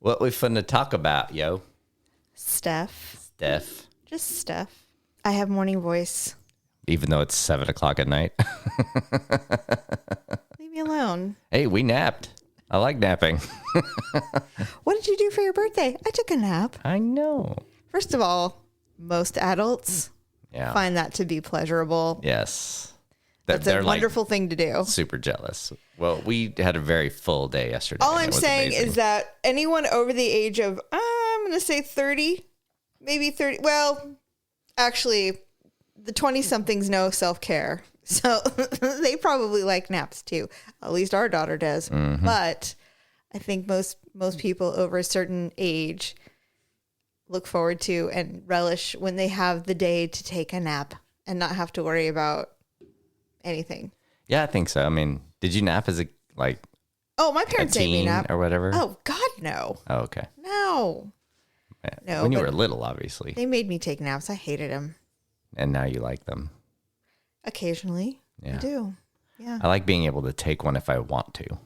What we finna talk about, yo? Steph. Just Steph. I have morning voice. Even though it's 7 o'clock at night. Leave me alone. Hey, we napped. I like napping. What did you do for your birthday? I took a nap. I know. First of all, most adults find that to be pleasurable. Yes. That's a wonderful thing to do. Super jealous. Well, we had a very full day yesterday. All I'm saying is that anyone over the age of, I'm going to say 30, maybe 30. Well, actually, the 20-somethings know self-care. So they probably like naps too. At least our daughter does. Mm-hmm. But I think most people over a certain age look forward to and relish when they have the day to take a nap and not have to worry about anything. Yeah, I think so. I mean, did you nap as Oh, my parents made me nap or whatever? Oh, God, no. Oh, okay. No. Yeah. No. When you were little, obviously. They made me take naps. I hated them. And now you like them. Occasionally. Yeah. I do. Yeah. I like being able to take one if I want to.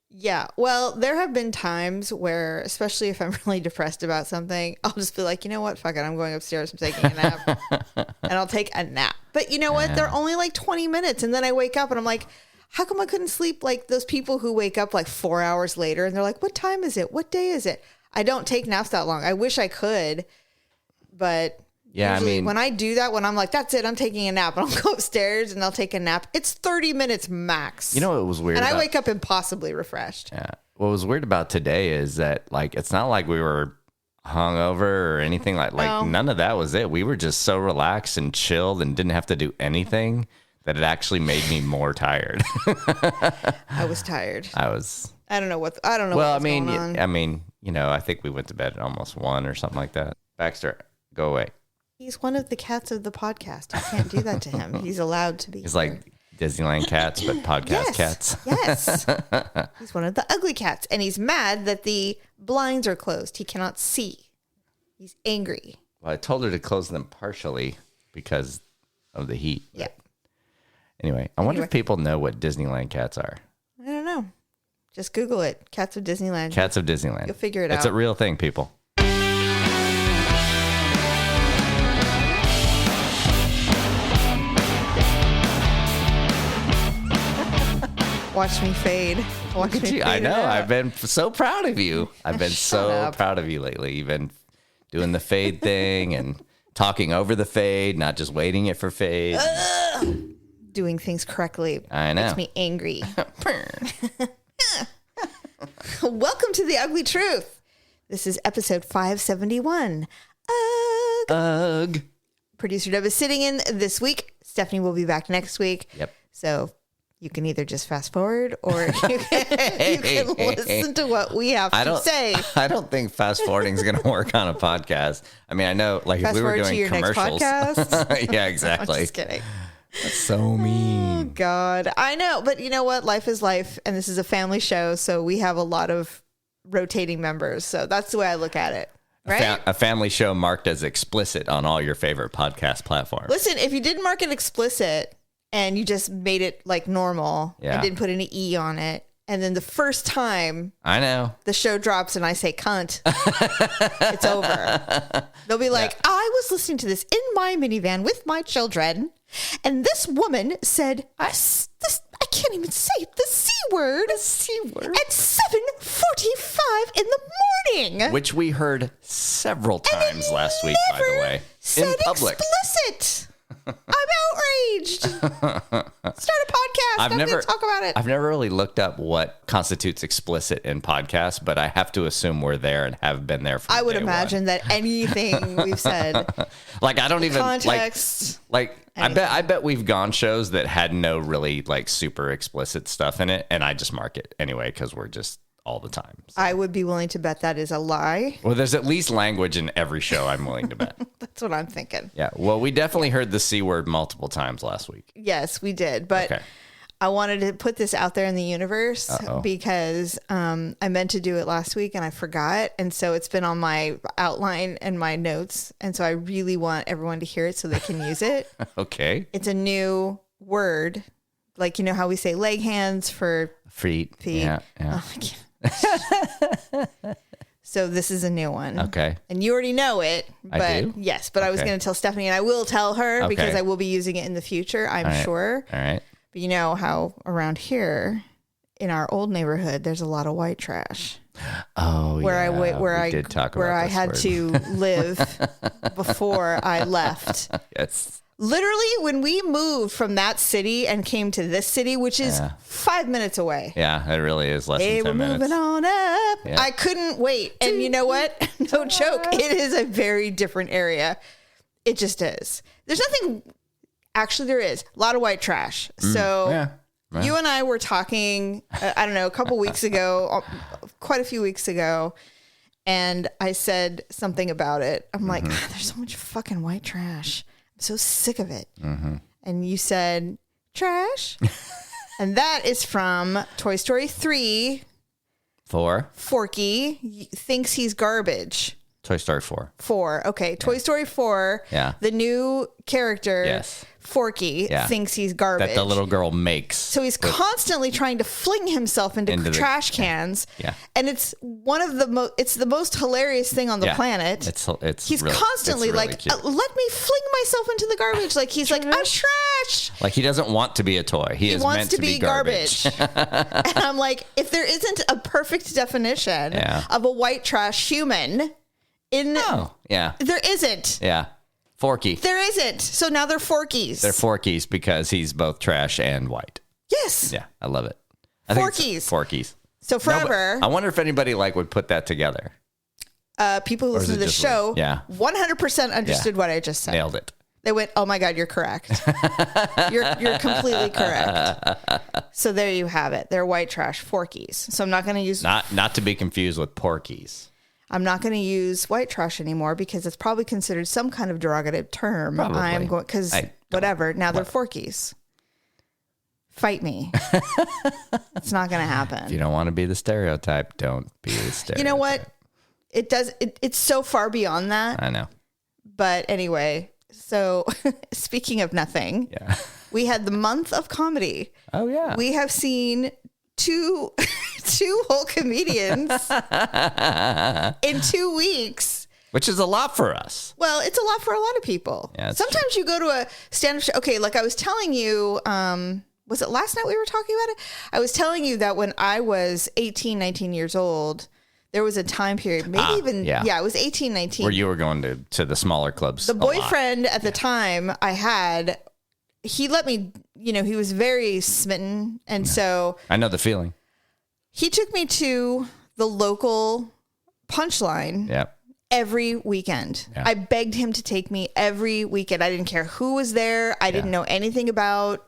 Yeah. Well, there have been times where, especially if I'm really depressed about something, I'll just be like, you know what? Fuck it. I'm going upstairs. I'm taking a nap. And I'll take a nap. But you know what? They're only like 20 minutes. And then I wake up and I'm like, how come I couldn't sleep like those people who wake up like 4 hours later and they're like, what time is it? What day is it? I don't take naps that long. I wish I could. But yeah, I mean, when I do that, when I'm like, that's it, I'm taking a nap, and I'll go upstairs and I'll take a nap. It's 30 minutes max. You know what was weird? And I wake up impossibly refreshed. Yeah. What was weird about today is that, like, it's not like we were hungover or anything like none of that was it. We were just so relaxed and chilled and didn't have to do anything that it actually made me more tired. I was tired. I don't know. Well, going on. You know, I think we went to bed at almost 1 or something like that. Baxter, go away. He's one of the cats of the podcast. You can't do that to him. He's allowed to be. He's like Disneyland cats, but podcast cats. Yes. He's one of the ugly cats. And he's mad that the blinds are closed. He cannot see. He's angry. Well, I told her to close them partially because of the heat. Yeah. Anyway, I wonder if people know what Disneyland cats are. I don't know. Just Google it. Cats of Disneyland. Cats of Disneyland. You'll figure it out. It's a real thing, people. Watch me fade. I know. I've been so proud of you. I've been so proud of you lately. You've been doing the fade thing and talking over the fade, not just waiting it for fade. Doing things correctly. I know. Makes me angry. Welcome to The Ugly Truth. This is episode 571. Ugh. Producer Deb is sitting in this week. Stephanie will be back next week. Yep. So you can either just fast forward or you can listen to what we have to say. I don't think fast forwarding is going to work on a podcast. I mean, I know, like, fast if we were doing to your commercials. Next podcast. Yeah, exactly. I'm just kidding. That's so mean. Oh, God. I know. But you know what? Life is life. And this is a family show. So we have a lot of rotating members. So that's the way I look at it. Right? A family show marked as explicit on all your favorite podcast platforms. Listen, if you didn't mark it explicit and you just made it like normal and didn't put any E on it, and then the first time I know the show drops and I say cunt, it's over. They'll be like, I was listening to this in my minivan with my children, and this woman said, I can't even say it, the C word. The C word. At 7:45 in the morning. Which we heard several times last week, by the way. Said in public. Explicit. I'm outraged. Start a podcast. I'm going to talk about it. I've never really looked up what constitutes explicit in podcasts, but I have to assume we're there and have been there from I would imagine that anything we've said. Like, I don't even context. I bet we've gone shows that had no really like super explicit stuff in it, and I just mark it anyway because we're just all the time. So. I would be willing to bet that is a lie. Well, there's at least language in every show I'm willing to bet. That's what I'm thinking. Yeah. Well, we definitely heard the C word multiple times last week. Yes, we did. But I wanted to put this out there in the universe because I meant to do it last week and I forgot. And so it's been on my outline and my notes. And so I really want everyone to hear it so they can use it. Okay. It's a new word. Like, you know how we say leg hands for feet. Yeah. Oh, I can't. So this is a new one. Okay. And you already know it. But I do? yes, but I was going to tell Stephanie, and I will tell her because Okay. I will be using it in the future, I'm sure. All right. But you know how around here in our old neighborhood, there's a lot of white trash. Oh, Where yeah. I did talk about where I this had word. to live before I left. Yes. Literally, when we moved from that city and came to this city, which is 5 minutes away. Yeah, it really is less Hey, than 10 we're minutes. moving on up. Yeah. I couldn't wait. And you know what? No joke. It is a very different area. It just is. There's nothing. Actually, there is a lot of white trash. So Yeah. you and I were talking, I don't know, a couple weeks ago, quite a few weeks ago. And I said something about it. I'm like, there's so much fucking white trash. I'm so sick of it. And you said, trash. And that is from Toy Story 3. 4. Forky thinks he's garbage. Toy Story 4. 4. Okay. Toy Story 4. Yeah. The new character, Yes. Forky, thinks he's garbage. That the little girl makes. So he's constantly trying to fling himself into trash cans. Yeah. And it's one of the it's the most hilarious thing on the planet. He's really, constantly really like, cute. let me fling myself into the garbage. Like he's like, trash. Like he doesn't want to be a toy. He is wants meant to be garbage. And I'm like, if there isn't a perfect definition of a white trash human yeah. there isn't. Yeah. Forky. There isn't. So now they're Forkies. They're Forkies because he's both trash and white. Yes. Yeah, I love it. Forkies. So forever. I wonder if anybody would put that together. People who listen to the show 100% understood what I just said. Nailed it. They went, oh my God, you're correct. You're completely correct. So there you have it. They're white trash Forkies. So I'm not going to use... Not to be confused with Porkies. I'm not going to use white trash anymore because it's probably considered some kind of derogative term. Probably. I'm going... Because whatever. Now they're Forkies. Fight me. It's not going to happen. If you don't want to be the stereotype, don't be the stereotype. You know what? It's so far beyond that. I know. But anyway, so speaking of nothing, we had the month of comedy. Oh, yeah. We have seen two whole comedians in 2 weeks. Which is a lot for us. Well, it's a lot for a lot of people. Yeah, sometimes you go to a stand-up show. Okay, like I was telling you, was it last night we were talking about it? I was telling you that when I was 18, 19 years old, there was a time period, maybe it was 18, 19. Where you were going to the smaller clubs. The boyfriend at the time I had, he let me, he was very smitten. And so I know the feeling. He took me to the local Punchline. Yep. Every weekend. Yeah. I begged him to take me every weekend. I didn't care who was there. I didn't know anything about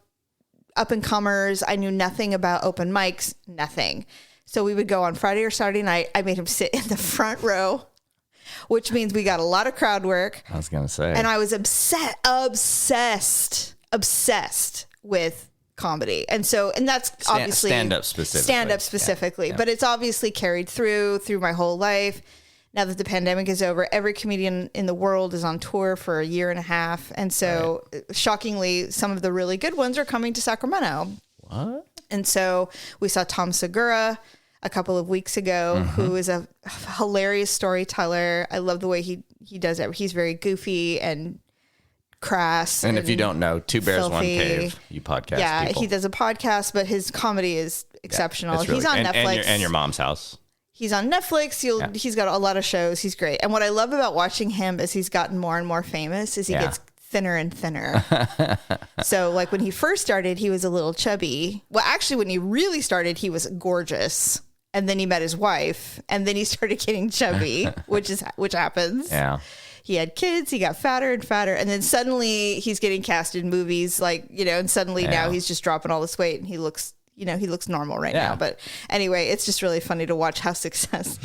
up and comers. I knew nothing about open mics, nothing. So we would go on Friday or Saturday night. I made him sit in the front row, which means we got a lot of crowd work. I was going to say. And I was obsessed with comedy. And that's obviously stand-up specifically. Yeah. But it's obviously carried through my whole life. Now that the pandemic is over, every comedian in the world is on tour for a year and a half. And so shockingly, some of the really good ones are coming to Sacramento. What? And so we saw Tom Segura a couple of weeks ago, who is a hilarious storyteller. I love the way he does it. He's very goofy and crass. And if you don't know, Two Bears, filthy. One Cave, you podcast. Yeah, people. he does a podcast, but his comedy is exceptional. Really, he's on Netflix. And your mom's house. He's on Netflix. He's got a lot of shows. He's great. And what I love about watching him as he's gotten more and more famous is he gets thinner and thinner. So like when he first started, he was a little chubby. Well, actually, when he really started, he was gorgeous. And then he met his wife, and then he started getting chubby, which happens. Yeah. He had kids, he got fatter and fatter, and then suddenly he's getting cast in movies, and suddenly now he's just dropping all this weight, and he looks normal right now. But anyway, it's just really funny to watch how success.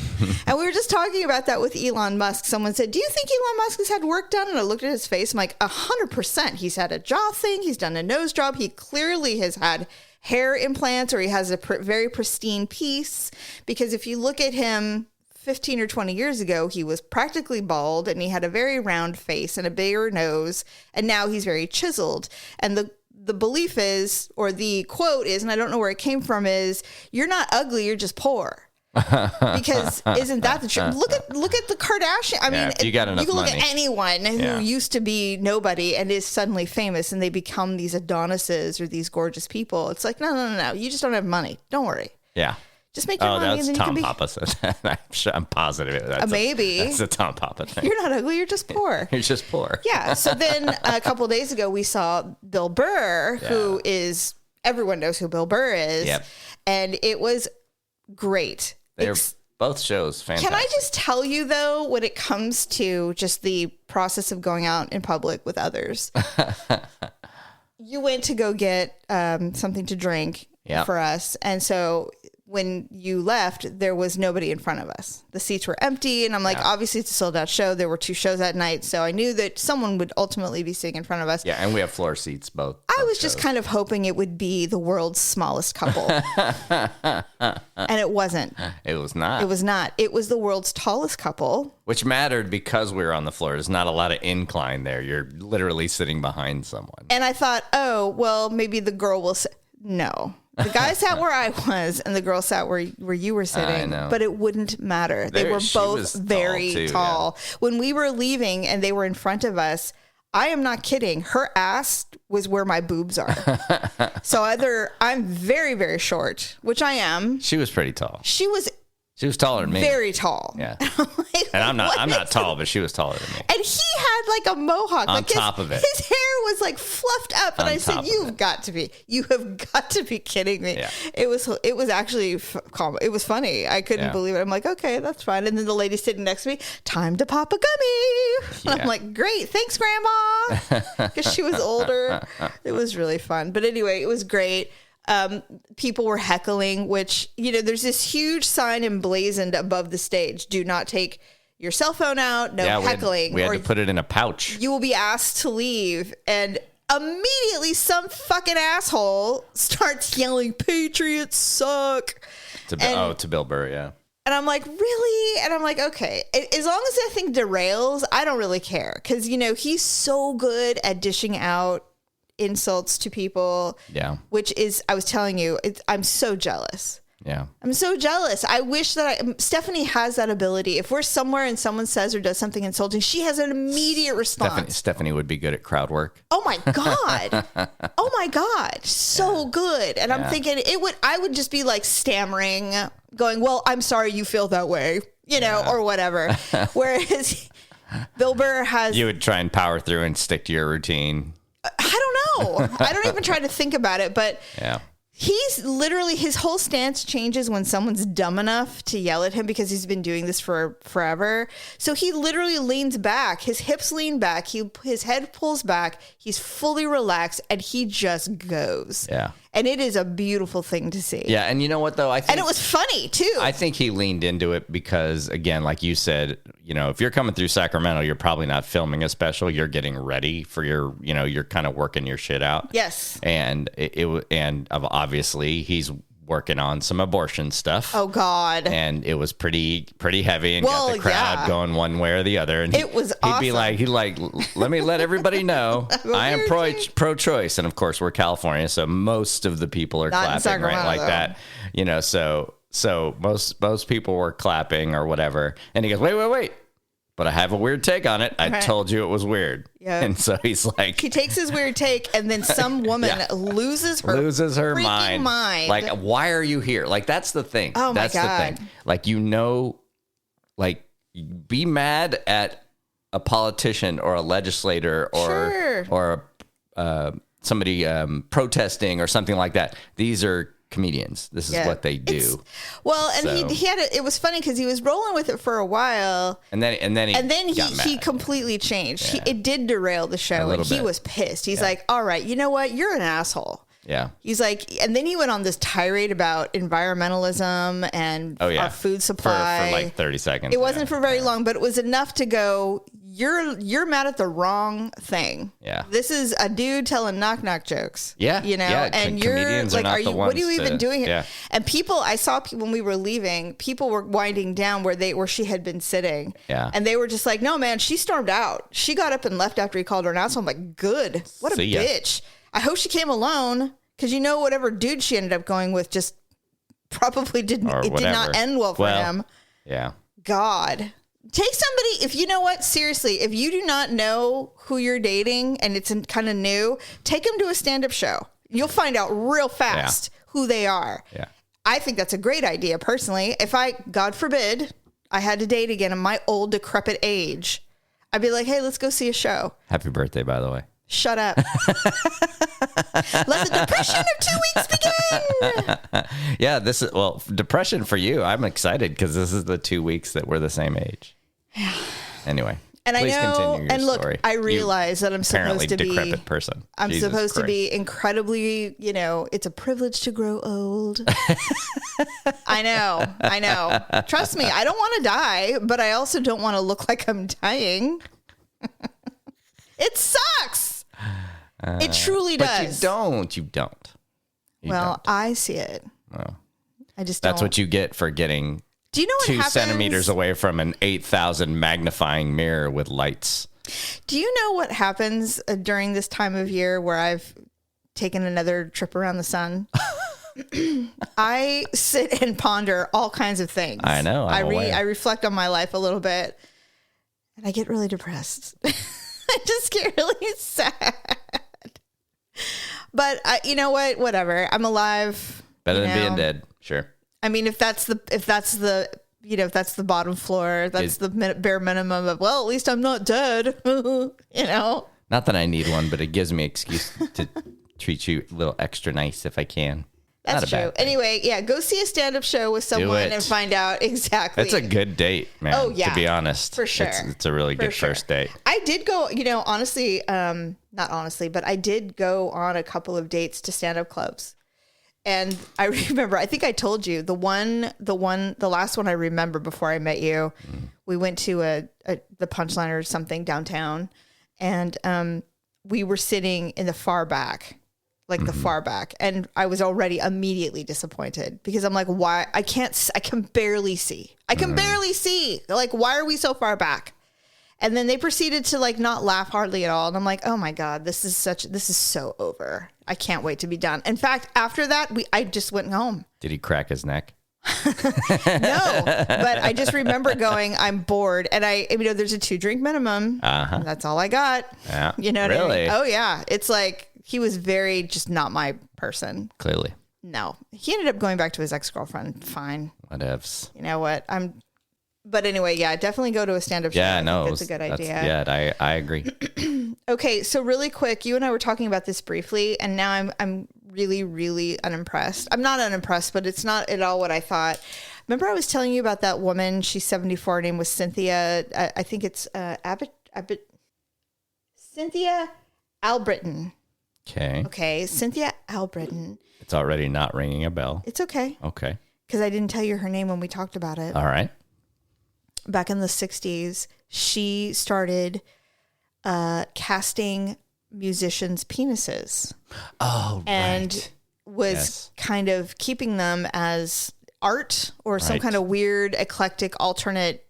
And we were just talking about that with Elon Musk. Someone said, do you think Elon Musk has had work done? And I looked at his face. I'm like, 100%. He's had a jaw thing. He's done a nose job. He clearly has had hair implants, or he has a very pristine piece. Because if you look at him 15 or 20 years ago, he was practically bald, and he had a very round face and a bigger nose. And now he's very chiseled. And the belief is, or the quote is, and I don't know where it came from, is, you're not ugly, you're just poor. Because isn't that the truth? Look at the Kardashian. I mean, if you got enough you can look money. at anyone who used to be nobody and is suddenly famous, and they become these Adonises or these gorgeous people. It's like, no. You just don't have money. Don't worry. Yeah. Just make your money, and then Tom you can Papa said that. I'm positive that's maybe that's a Tom Papa thing. You're not ugly. You're just poor. You're just poor. Yeah. So then a couple of days ago, we saw Bill Burr, who is, everyone knows who Bill Burr is. Yep. And it was great. They're both shows fantastic. Can I just tell you, though, when it comes to just the process of going out in public with others, you went to go get something to drink for us. And so when you left, there was nobody in front of us. The seats were empty. And I'm like, obviously it's a sold out show. There were 2 shows that night. So I knew that someone would ultimately be sitting in front of us. Yeah. And we have floor seats both. I was just kind of hoping it would be the world's smallest couple. And it wasn't. It was not. It was not. It was the world's tallest couple. Which mattered because we were on the floor. There's not a lot of incline there. You're literally sitting behind someone. And I thought, oh, well, maybe the girl will sit. No. The guy sat where I was, and the girl sat where you were sitting. I know. But it wouldn't matter. They were both very tall. Yeah. When we were leaving and they were in front of us, I am not kidding. Her ass was where my boobs are. So either I'm very, very short, which I am. She was pretty tall. She was taller than me. Very tall. Yeah. And I'm not tall, but she was taller than me. And he had like a mohawk. On top of it. His hair was like fluffed up. And I said, you have got to be kidding me. Yeah. It was actually calm. It was funny. I couldn't believe it. I'm like, okay, that's fine. And then the lady sitting next to me, time to pop a gummy. And I'm like, great. Thanks, Grandma. Because she was older. It was really fun. But anyway, it was great. People were heckling, which, there's this huge sign emblazoned above the stage. Do not take your cell phone out. No heckling. We had to put it in a pouch. You will be asked to leave. And immediately some fucking asshole starts yelling, Patriots suck. To Bill Burr, yeah. And I'm like, really? And I'm like, okay, as long as that thing derails, I don't really care. Because, he's so good at dishing out insults to people. Yeah. Which is, I was telling you, I'm so jealous. Yeah. I'm so jealous. I wish that Stephanie has that ability. If we're somewhere and someone says or does something insulting, she has an immediate response. Stephanie would be good at crowd work. Oh my God. Oh my God. So good. And I'm thinking I would just be like stammering, going, well, I'm sorry you feel that way, or whatever. Whereas Bill Burr you would try and power through and stick to your routine. I don't know. I don't even try to think about it, but he's literally, his whole stance changes when someone's dumb enough to yell at him because he's been doing this for forever. So he literally leans back, his hips lean back, his head pulls back, he's fully relaxed, and he just goes. Yeah. And it is a beautiful thing to see. Yeah, and you know what, though? And it was funny, too. I think he leaned into it because, again, like you said, if you're coming through Sacramento, you're probably not filming a special. You're getting ready for you're kind of working your shit out. Yes. And obviously he's working on some abortion stuff. Oh, God. And it was pretty heavy and got the crowd going one way or the other. And it was awesome. He'd like, let me let everybody know I am pro-choice. And of course, we're California, so most of the people are not clapping, right? Like that. So most people were clapping or whatever. And he goes, wait. But I have a weird take on it. I told you it was weird. Yeah. And so he's like... He takes his weird take, and then some woman loses her mind. Like, why are you here? Like, that's the thing. Oh, my God. That's the thing. Like, be mad at a politician or a legislator or somebody protesting or something like that. These are comedians. This is what they do. It was funny because he was rolling with it for a while, and then he completely changed. It did derail the show, and he was pissed. He's like, all right, you know what, you're an asshole. Yeah. He's like, and then he went on this tirade about environmentalism and our food supply for like 30 seconds. It wasn't for very long, but it was enough to go, you're mad at the wrong thing. Yeah. This is a dude telling knock jokes. Yeah. And you're like, what are you even doing here? Yeah. And I saw people when we were leaving, people were winding down where she had been sitting. Yeah. And they were just like, no, man, she stormed out. She got up and left after he called her an asshole. I'm like, good. What a bitch. I hope she came alone, because whatever dude she ended up going with just probably didn't. Or It did not whatever. end well for him. Yeah. God. Take somebody, if you know what, seriously, if you do not know who you're dating and it's kind of new, take them to a stand-up show. You'll find out real fast who they are. Yeah. I think that's a great idea, personally. If I, God forbid, I had to date again in my old, decrepit age, I'd be like, hey, let's go see a show. Happy birthday, by the way. Shut up. Let the depression of 2 weeks begin. Yeah, this is, well, depression for you. I'm excited because this is the 2 weeks that we're the same age. Anyway. And please I know, continue your and look, story. I realize that I'm supposed to be decrepit person. I'm Jesus supposed to Christ. be incredibly, it's a privilege to grow old. I know. Trust me, I don't want to die, but I also don't want to look like I'm dying. It sucks. It truly does. But you don't. I see it. Well, I just that's don't. what you get for getting Do you know what 2 happens? centimeters away from an 8,000 magnifying mirror with lights. Do you know what happens during this time of year where I've taken another trip around the sun? I sit and ponder all kinds of things. I know. I reflect on my life a little bit, and I get really depressed. I just get really sad. But you know what? Whatever. I'm alive. Better than being dead. Sure. I mean, if that's the bottom floor, that's the bare minimum of, well, at least I'm not dead. Not that I need one, but it gives me excuse to treat you a little extra nice if I can. That's true. Anyway, yeah, go see a stand-up show with someone and find out exactly. It's a good date, man. Oh, yeah. To be honest. For sure. It's a really good first date. I did go, honestly, not honestly, but I did go on a couple of dates to stand-up clubs. And I remember, I think I told you, the last one I remember before I met you, we went to the Punchline or something downtown, and we were sitting in the far back. The far back. And I was already immediately disappointed because I'm like, why? I can barely see. I can barely see. Like, why are we so far back? And then they proceeded to not laugh hardly at all. And I'm like, oh my God, this is so over. I can't wait to be done. In fact, after that, I just went home. Did he crack his neck? No, but I just remember going, I'm bored. And there's a 2-drink minimum. Uh-huh. That's all I got. Yeah. You know what I really? mean? Oh yeah. It's like, he was very just not my person. Clearly. No. He ended up going back to his ex-girlfriend. Fine. Whatevs. You know what? But anyway, yeah, definitely go to a stand-up show. Yeah, no. That's a good idea. Yeah, I agree. Okay, so really quick, you and I were talking about this briefly, and now I'm really, really unimpressed. I'm not unimpressed, but it's not at all what I thought. Remember I was telling you about that woman, she's 74, her name was Cynthia. I think it's Cynthia Albritton. Okay, Cynthia Albritton. It's already not ringing a bell. It's okay. Okay. Because I didn't tell you her name when we talked about it. All right. Back in the 60s, she started casting musicians' penises. Oh, and right. was kind of keeping them as art or some kind of weird, eclectic, alternate,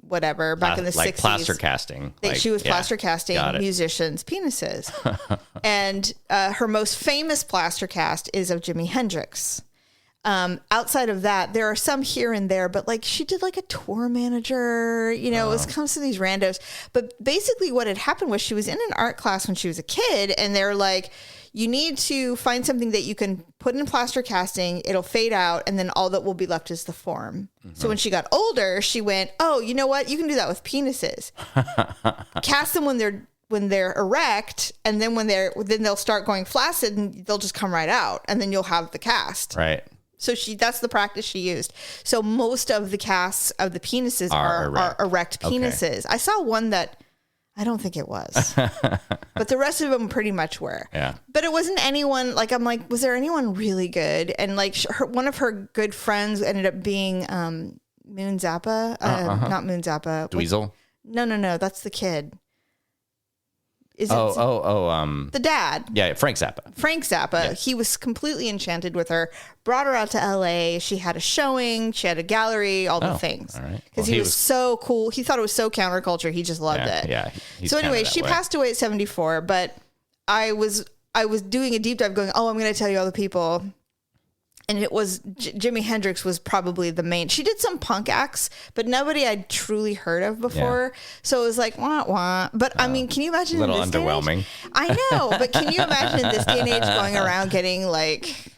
whatever, back in the 60s. Like plaster casting. She was plaster casting musicians' penises. And her most famous plaster cast is of Jimi Hendrix. Outside of that, there are some here and there, but she did a tour manager, it was comes to these randos. But basically what had happened was she was in an art class when she was a kid, and they're like, you need to find something that you can put in plaster casting, it'll fade out, and then all that will be left is the form. Mm-hmm. So when she got older, she went, oh, you know what? You can do that with penises. Cast them when they're erect, and then then they'll start going flaccid, and they'll just come right out, and then you'll have the cast. Right. So that's the practice she used. So most of the casts of the penises are erect penises. Okay. I saw one that I don't think it was, but the rest of them pretty much were. Yeah. But it wasn't anyone I'm like, was there anyone really good? And one of her good friends ended up being Moon Zappa, not Moon Zappa. Dweezil? No, that's the kid. The dad. Yeah, Frank Zappa. Yes. He was completely enchanted with her, brought her out to LA. She had a showing, she had a gallery, all the things. Because he was so cool. He thought it was so counterculture. He just loved it. Yeah. So anyway, she passed away at 74, but I was doing a deep dive going, I'm going to tell you all the people. And it was Jimi Hendrix was probably the main. She did some punk acts, but nobody I'd truly heard of before. Yeah. So it was like, wah, wah. But I mean, can you imagine a little underwhelming? I know, but can you imagine in this day and age going around getting like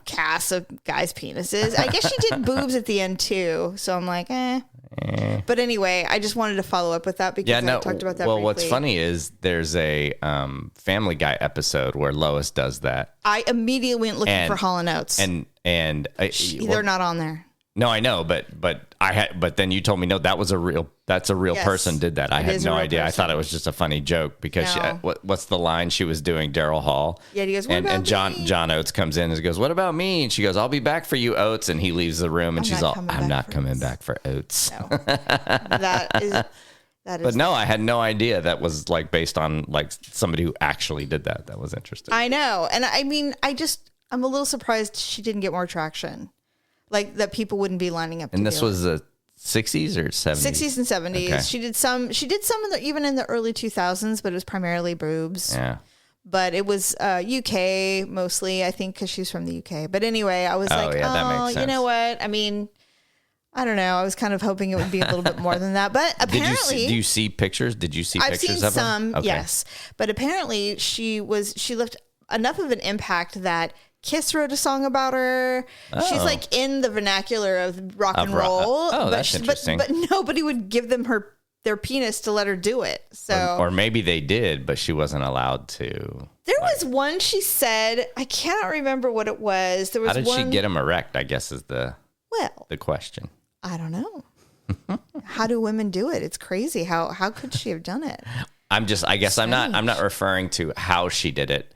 casts of guys' penises? I guess she did boobs at the end too. So I'm like, But anyway, I just wanted to follow up with that because I talked about that briefly. What's funny is there's a Family Guy episode where Lois does that. I immediately went looking for Hall & Oates. And they're not on there. No, I know, but then you told me, no, that's a real person did that. I had no idea. Person. I thought it was just a funny joke because what's the line she was doing? Daryl Hall. Yeah, he goes, and John Oates comes in and he goes, what about me? And she goes, I'll be back for you, Oates. And he leaves the room and she's all, I'm not coming back for Oates. No. That is. But no, I had no idea that was like based on like somebody who actually did that. That was interesting. I know. And I mean, I'm a little surprised she didn't get more traction. Like that people wouldn't be lining up. And this was the 60s or 70s? 60s and 70s. Okay. She did some even in the early 2000s, but it was primarily boobs. Yeah. But it was UK mostly, I think, because she's from the UK. But anyway, I was that makes sense. You know what? I mean, I don't know. I was kind of hoping it would be a little bit more than that. But apparently... Do you see pictures? Did you see pictures of her? I've seen some, okay. Yes. But apparently she left enough of an impact that Kiss wrote a song about her. Oh. She's like in the vernacular of rock and roll. That's interesting. But nobody would give them their penis to let her do it. So or maybe they did, but she wasn't allowed to. There was one she said, I cannot remember what it was. There was How did she get them erect, I guess is the question. I don't know. How do women do it? It's crazy. How could she have done it? I guess I'm not referring to how she did it.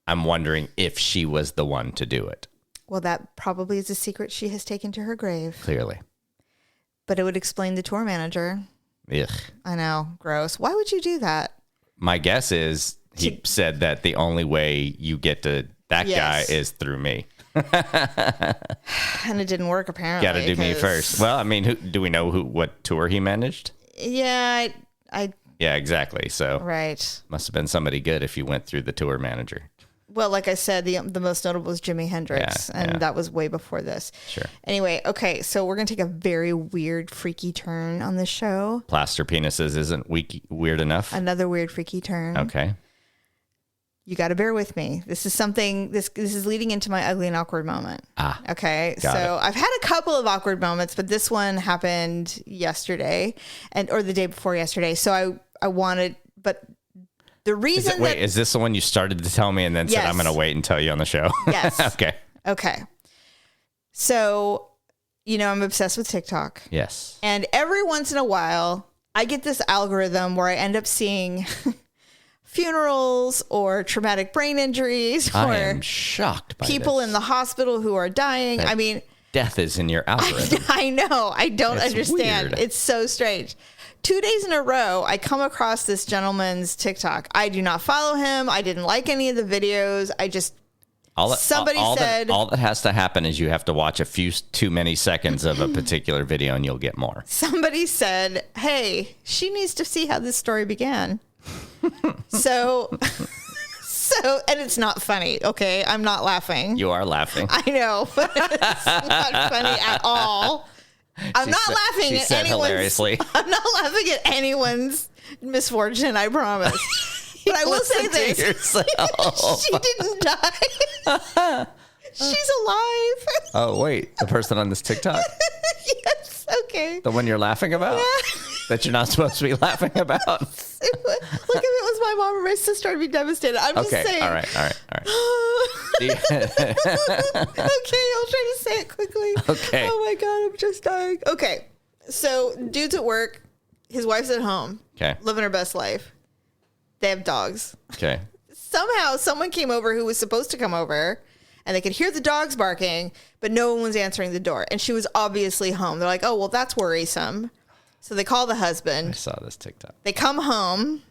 I'm wondering if she was the one to do it. Well, that probably is a secret she has taken to her grave. Clearly. But it would explain the tour manager. Ugh. I know. Gross. Why would you do that? My guess is he said that the only way you get to that guy is through me. And it didn't work, apparently. Got to do me first. Well, I mean, do we know what tour he managed? Yeah, Yeah, exactly. So right. Must have been somebody good if you went through the tour manager. Well, like I said, the most notable was Jimi Hendrix, and that was way before this. Sure. Anyway, okay, so we're going to take a very weird, freaky turn on this show. Plaster penises isn't weird enough? Another weird, freaky turn. Okay. You got to bear with me. This is something, this is leading into my ugly and awkward moment. Okay, so I've had a couple of awkward moments, but this one happened yesterday, or the day before yesterday, so I wanted, but... The reason is this the one you started to tell me and then said, I'm going to wait and tell you on the show? Yes. Okay. So, I'm obsessed with TikTok. Yes. And every once in a while, I get this algorithm where I end up seeing funerals or traumatic injuries I am shocked by people this. In the hospital who are dying. I mean, death is in your algorithm. I know. I don't understand. Weird. It's so strange. 2 days in a row, I come across this gentleman's TikTok. I do not follow him. I didn't like any of the videos. Somebody said... All that has to happen is you have to watch a few too many seconds of a particular video and you'll get more. Somebody said, hey, she needs to see how this story began. So, and it's not funny, okay? I'm not laughing. You are laughing. I know, but it's not funny at all. I'm not laughing at anyone's misfortune, I promise. But I will say this. She didn't die. She's alive. Oh, wait. The person on this TikTok? Yes. Okay. The one you're laughing about? Yeah. That you're not supposed to be laughing about? Look, if it was my mom or my sister, I'd be devastated. I'm just saying. All right. Okay, I'll try to say it quickly. Okay. Oh my God, I'm just dying. Okay. So, dude's at work. His wife's at home. Okay. Living her best life. They have dogs. Okay. Somehow, someone came over who was supposed to come over. And they could hear the dogs barking, but no one was answering the door. And she was obviously home. They're like, oh, well, that's worrisome. So they call the husband. I saw this TikTok. They come home.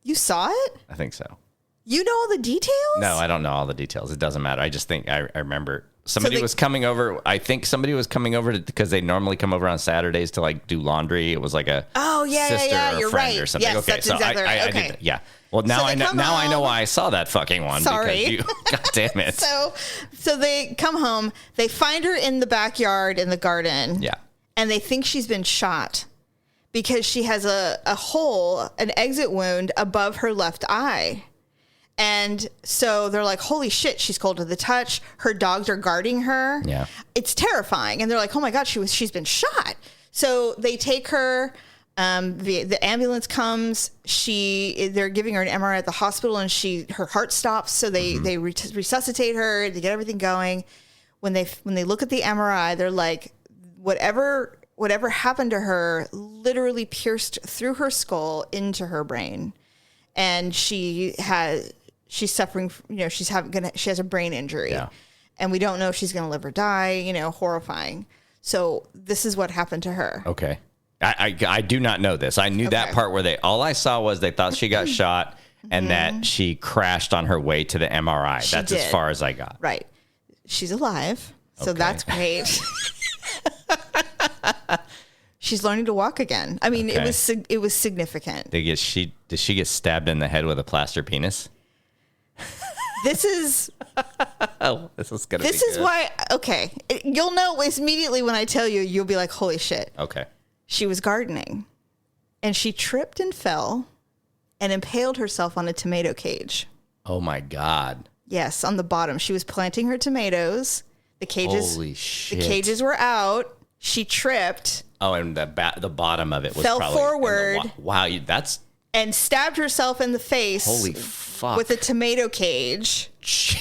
You saw it? I think so. You know all the details? No, I don't know all the details. It doesn't matter. I just think I remember somebody was coming over. I think somebody was coming over because they normally come over on Saturdays to like do laundry. It was like a sister or you're friend right. or something. Yes, okay, that's so exactly right. I did, yeah. Well, now I know. Now I know why I saw that fucking one. Sorry. Because God damn it. So they come home. They find her in the backyard in the garden. Yeah. And they think she's been shot because she has a hole, an exit wound above her left eye. And so they're like, holy shit, she's cold to the touch. Her dogs are guarding her. Yeah. It's terrifying. And they're like, oh my God, she's been shot. So they take her, the ambulance comes, they're giving her an MRI at the hospital and her heart stops. So they resuscitate her to get everything going. When they look at the MRI, they're like, whatever happened to her literally pierced through her skull into her brain. And she's suffering, she has a brain injury. Yeah. And we don't know if she's going to live or die, horrifying. So this is what happened to her. Okay. I do not know this. I knew that part where all I saw was they thought she got shot and that she crashed on her way to the MRI. That's as far as I got. Right. She's alive. So that's great. She's learning to walk again. I mean, it was significant. Did she get stabbed in the head with a plaster penis? This is gonna. This is why. Okay, you'll know immediately when I tell you. You'll be like, "Holy shit!" Okay. She was gardening, and she tripped and fell, and impaled herself on a tomato cage. Oh my God! Yes, on the bottom. She was planting her tomatoes. The cages. Holy shit! The cages were out. She tripped. Oh, and the bottom of it was fell probably forward. Wow, that's and stabbed herself in the face. Holy fuck! With a tomato cage,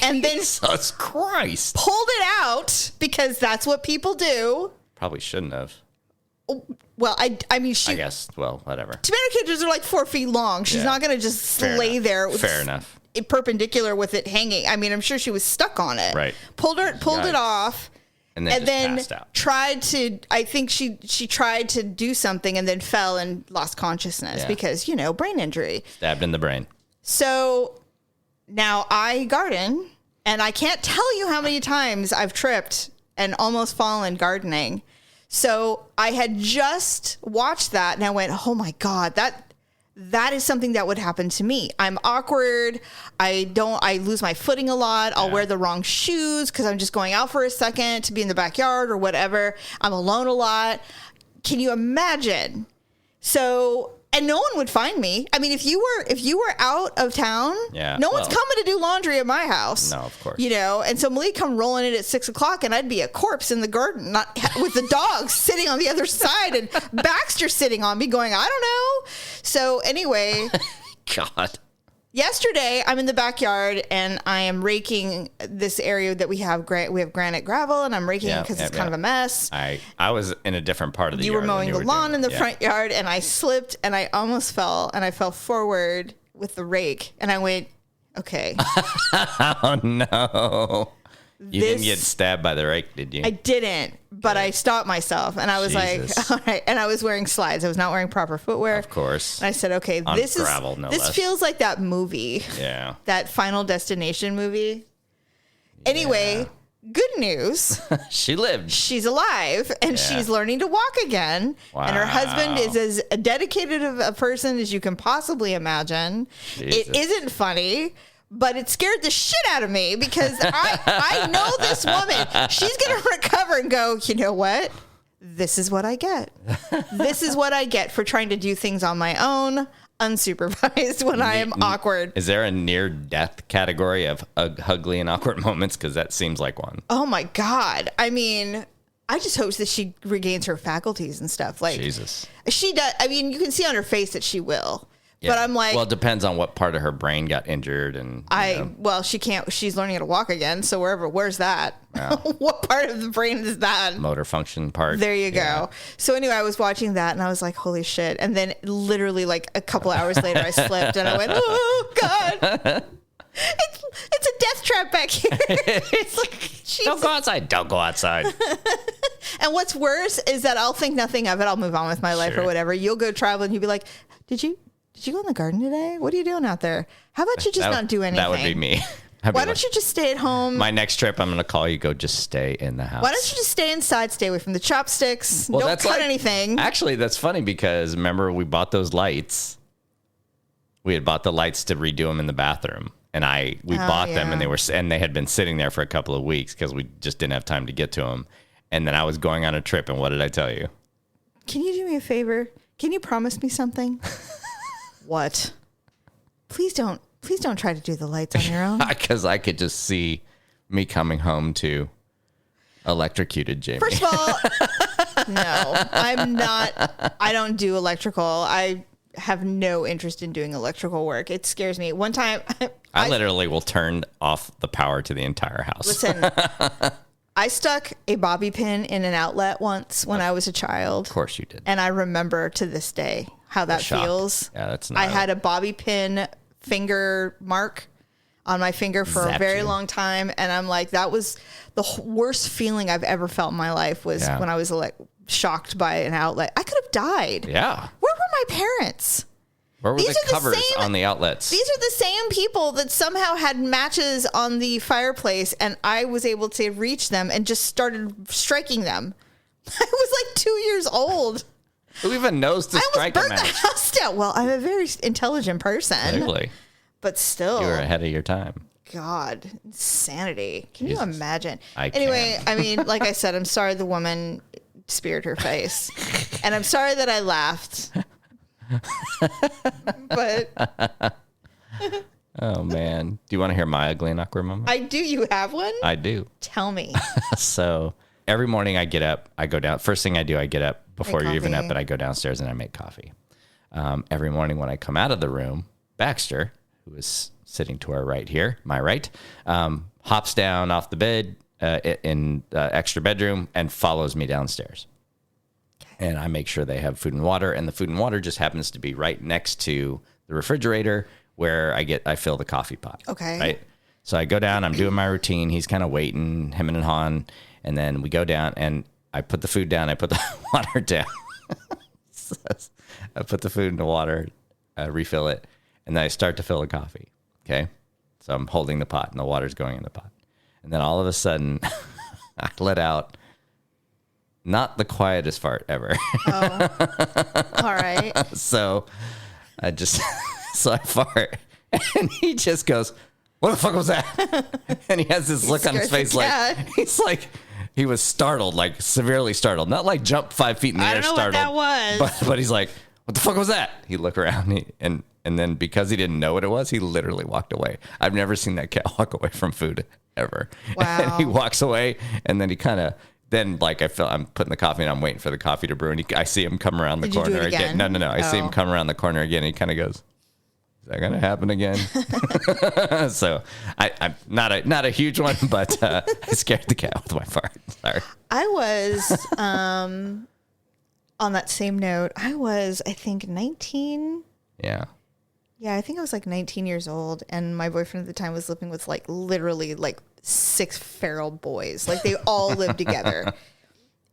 and then Jesus Christ, pulled it out because that's what people do. Probably shouldn't have. Well, I mean, I guess. Well, whatever. Tomato cages are like 4 feet long. She's not going to just lay there. Fair enough. Perpendicular with it hanging. I mean, I'm sure she was stuck on it. Right. Pulled it off. And then passed out. I think she tried to do something and then fell and lost consciousness because, brain injury. Stabbed in the brain. So now I garden and I can't tell you how many times I've tripped and almost fallen gardening. So I had just watched that and I went, oh my God, that is something that would happen to me. I'm awkward. I lose my footing a lot. I'll wear the wrong shoes because I'm just going out for a second to be in the backyard or whatever. I'm alone a lot. Can you imagine? So, and no one would find me. I mean, if you were out of town, no one's coming to do laundry at my house. No, of course. And so Malik come rolling in at 6:00 and I'd be a corpse in the garden, not with the dogs sitting on the other side and Baxter sitting on me going, I don't know. So anyway, God. Yesterday, I'm in the backyard and I am raking this area that we have. We have granite gravel, and I'm raking it because it's kind of a mess. I was in a different part of the yard. You were mowing the lawn in the front yard, and I slipped and I almost fell, and I fell forward with the rake, and I went, okay. Oh no! You didn't get stabbed by the rake, did you? I didn't, but I stopped myself, and I was like, all right. And I was wearing slides. I was not wearing proper footwear. Of course. And I said, okay, this feels like that movie. Yeah. That Final Destination movie. Anyway, good news. She lived. She's alive, and she's learning to walk again. Wow. And her husband is as dedicated of a person as you can possibly imagine. Jesus. It isn't funny. But it scared the shit out of me because I know this woman. She's going to recover and go, you know what? This is what I get. This is what I get for trying to do things on my own, unsupervised when I am awkward. Is there a near-death category of ugly and awkward moments? Because that seems like one. Oh, my God. I mean, I just hope that she regains her faculties and stuff. Like, Jesus. She does. I mean, you can see on her face that she will. Yeah. But I'm like, well, it depends on what part of her brain got injured, and well, she can't. She's learning how to walk again. So where's that? Yeah. What part of the brain is that? Motor function part. There you go. So anyway, I was watching that, and I was like, holy shit! And then literally, like a couple hours later, I slipped, and I went, oh God. It's a death trap back here. It's like, don't go outside. Don't go outside. And what's worse is that I'll think nothing of it. I'll move on with my life or whatever. You'll go travel, and you'll be like, Did you go in the garden today? What are you doing out there? How about you just not do anything? That would be me. Why don't you just stay at home? My next trip, I'm going to call you. Go, just stay in the house. Why don't you just stay inside? Stay away from the chopsticks. Well, Don't cut anything. Actually, that's funny because remember we bought those lights. We had bought the lights to redo them in the bathroom, and we bought them, and they had been sitting there for a couple of weeks because we just didn't have time to get to them. And then I was going on a trip, and what did I tell you? Can you do me a favor? Can you promise me something? What? Please don't try to do the lights on your own. Because I could just see me coming home to electrocuted Jamie. First of all, no, I'm not. I don't do electrical. I have no interest in doing electrical work. It scares me. One time, I literally will turn off the power to the entire house. Listen, I stuck a bobby pin in an outlet once when I was a child. Of course you did. And I remember to this day how that feels. Yeah, that's I had a bobby pin finger mark on my finger for a very long time, and I'm like, that was the worst feeling I've ever felt in my life was when I was like shocked by an outlet. I could have died. Yeah. Where were my parents? Where were the covers on the outlets? These are the same people that somehow had matches on the fireplace, and I was able to reach them and just started striking them. I was like 2 years old. Who even knows to strike a match? I almost burned the house down. Well, I'm a very intelligent person. Really? But still. You were ahead of your time. God, insanity. Can you imagine? Anyway, I mean, like I said, I'm sorry the woman speared her face. And I'm sorry that I laughed. But. Oh, man. Do you want to hear my ugly and awkward moment? I do. You have one? I do. Tell me. So every morning I get up, I go down. First thing I do, I get up before you're even up, and I go downstairs and I make coffee. Every morning when I come out of the room, Baxter, who is sitting to our right here, my right, hops down off the bed in the extra bedroom and follows me downstairs. Okay. And I make sure they have food and water, and the food and water just happens to be right next to the refrigerator where I fill the coffee pot. Okay. Right. So I go down, I'm doing my routine. He's kind of waiting, him and Han, and then we go down and I put the food down. I put the water down. I put the food in the water, refill it, and then I start to fill the coffee. Okay. So I'm holding the pot and the water's going in the pot. And then all of a sudden, I let out not the quietest fart ever. Oh. All right. So I fart. And he just goes, "What the fuck was that?" And he has this look on his face he was startled, like severely startled. Not like jumped 5 feet in the air startled. I don't know what that was. But he's like, "What the fuck was that?" He looked around and then because he didn't know what it was, he literally walked away. I've never seen that cat walk away from food ever. Wow. And he walks away and then he kind of, I'm putting the coffee and I'm waiting for the coffee to brew and I see him come around the corner again. No. I see him come around the corner again and he kind of goes, "Is that going to happen again?" So I'm not a huge one, but I scared the cat with my fart. Sorry. I was, on that same note, I think 19. Yeah. Yeah, I think I was like 19 years old, and my boyfriend at the time was living with like literally like 6 feral boys. Like they all lived together,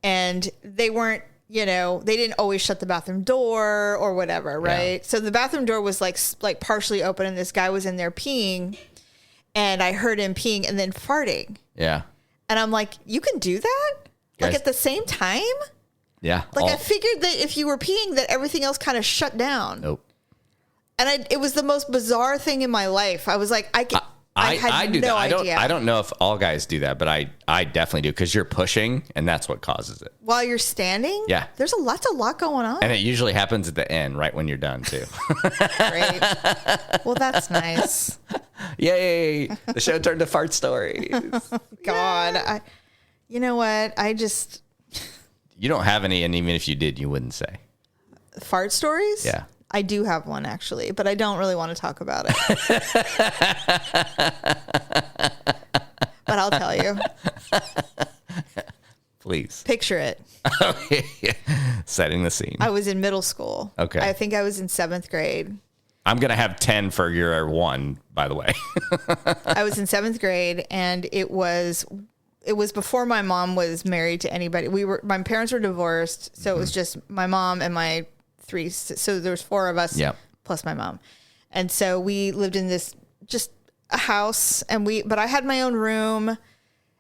and they weren't, they didn't always shut the bathroom door or whatever, right? Yeah. So the bathroom door was like partially open, and this guy was in there peeing, and I heard him peeing and then farting. Yeah. And I'm like, you can do that? Guys, like at the same time? Yeah. Like I figured that if you were peeing, that everything else kind of shut down. Nope. And it was the most bizarre thing in my life. I was like, I had no idea. I don't know if all guys do that, but I definitely do because you're pushing and that's what causes it. While you're standing? Yeah. There's a lot going on. And it usually happens at the end, right when you're done too. Great. Well, that's nice. Yay. The show turned to fart stories. God. Yeah. You know what? You don't have any, and even if you did, you wouldn't say. Fart stories? Yeah. I do have one actually, but I don't really want to talk about it. But I'll tell you. Please. Picture it. Okay. Setting the scene. I was in middle school. Okay. I think I was in 7th grade. I'm going to have 10 for your 1, by the way. I was in 7th grade, and it was before my mom was married to anybody. My parents were divorced, so it was just my mom and my 3. So there was 4 of us, plus my mom, and so we lived in this just a house, but I had my own room.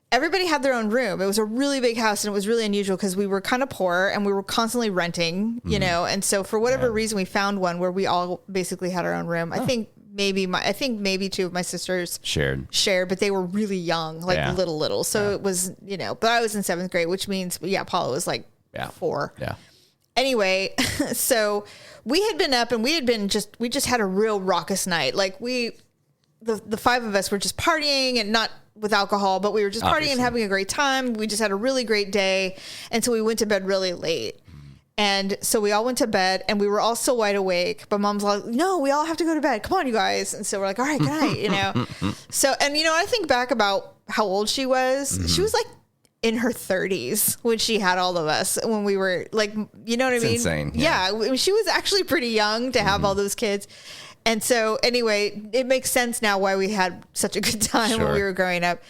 Everybody had their own room. It was a really big house, and it was really unusual because we were kind of poor and we were constantly renting, you know. And so for whatever reason, we found one where we all basically had our own room. I think maybe two of my sisters shared, but they were really young, like little. So it was, you know, but I was in 7th grade, which means, Paula was like 4. Yeah. Anyway, so we had been up and we just had a real raucous night. Like the 5 of us were just partying, and not with alcohol, but we were just partying and having a great time. We just had a really great day. And so we went to bed really late. And so we all went to bed and we were all still wide awake. But Mom's like, no, we all have to go to bed. Come on, you guys. And so we're like, all right, good night, you know. So, and, you know, I think back about how old she was. She was like in her 30s when she had all of us, when we were like, you know what I mean? Insane. Yeah. She was actually pretty young to have all those kids. And so anyway, it makes sense now why we had such a good time when we were growing up.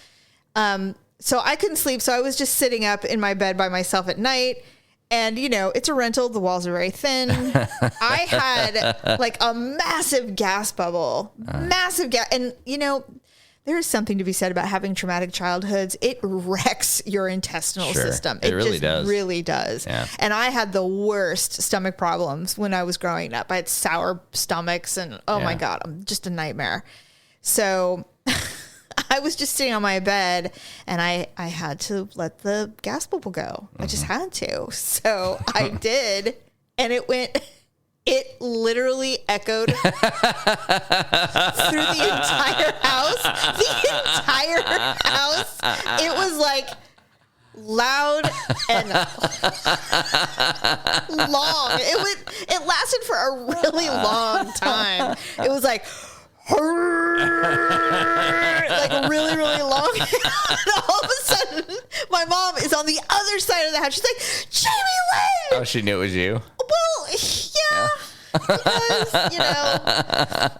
So I couldn't sleep. So I was just sitting up in my bed by myself at night. And, you know, it's a rental. The walls are very thin. I had like a massive gas bubble, massive gas. And, you know, there is something to be said about having traumatic childhoods. It wrecks your intestinal system. It really does. Really does. Yeah. And I had the worst stomach problems when I was growing up. I had sour stomachs and, oh my God, I'm just a nightmare. So I was just sitting on my bed and I had to let the gas bubble go. I just had to. So I did. And it literally echoed through the entire house. The entire house. It was like loud and long. It lasted for a really long time. It was like really, really long. And all of a sudden, my mom is on the other side of the house. She's like, Jamie Lynn! Oh, she knew it was you? Well, yeah. Because, you know.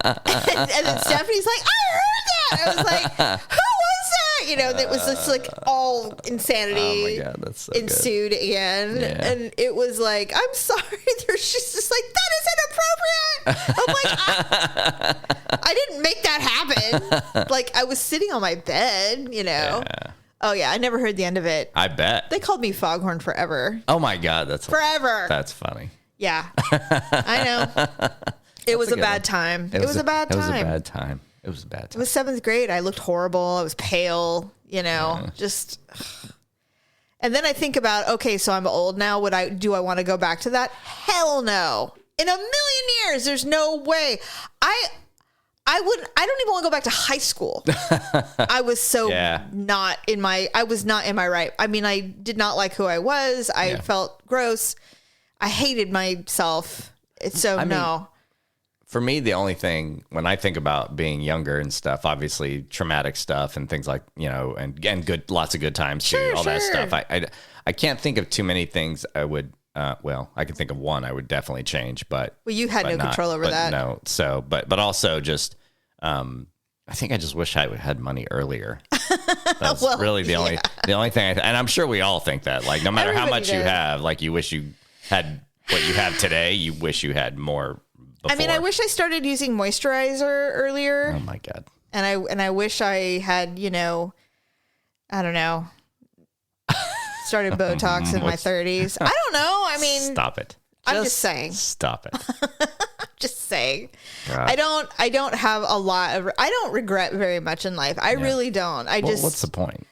And then Stephanie's like, I heard that. I was like, who was that? You know, it was just like all insanity. Oh my God, that's so ensued good. Again. Yeah. And it was like, I'm sorry. She's just like, that is inappropriate. I'm like, I didn't make that happen. Like, I was sitting on my bed, you know. Yeah. Oh, yeah. I never heard the end of it. I bet. They called me Foghorn forever. Oh, my God. That's forever. That's funny. Yeah. I know. It was a bad time. It was a bad time. It was a bad time. It was a bad time. It was 7th grade. I looked horrible. I was pale, you know, just. And then I think about, okay, so I'm old now. Do I want to go back to that? Hell no. In a million years, there's no way. I don't even want to go back to high school. I was so not in my right. I mean, I did not like who I was. I felt gross. I hated myself. I mean, for me, the only thing when I think about being younger and stuff, obviously traumatic stuff and things like, you know, and lots of good times too, all that stuff. I can't think of too many things I would, I can think of one I would definitely change, but. Well, you had no control over that. No. So, but also just, I think I just wish I had money earlier. That's really the only thing. And I'm sure we all think that, like, no matter how much you have, like, you wish you had what you have today, you wish you had more before. I mean, I wish I started using moisturizer earlier. Oh my God. And I wish I had, you know, I don't know, started Botox in my 30s. I don't know. I mean, stop it. I'm just saying. Stop it. Just saying. Right. I don't have a lot of, I don't regret very much in life. I really don't. What's the point?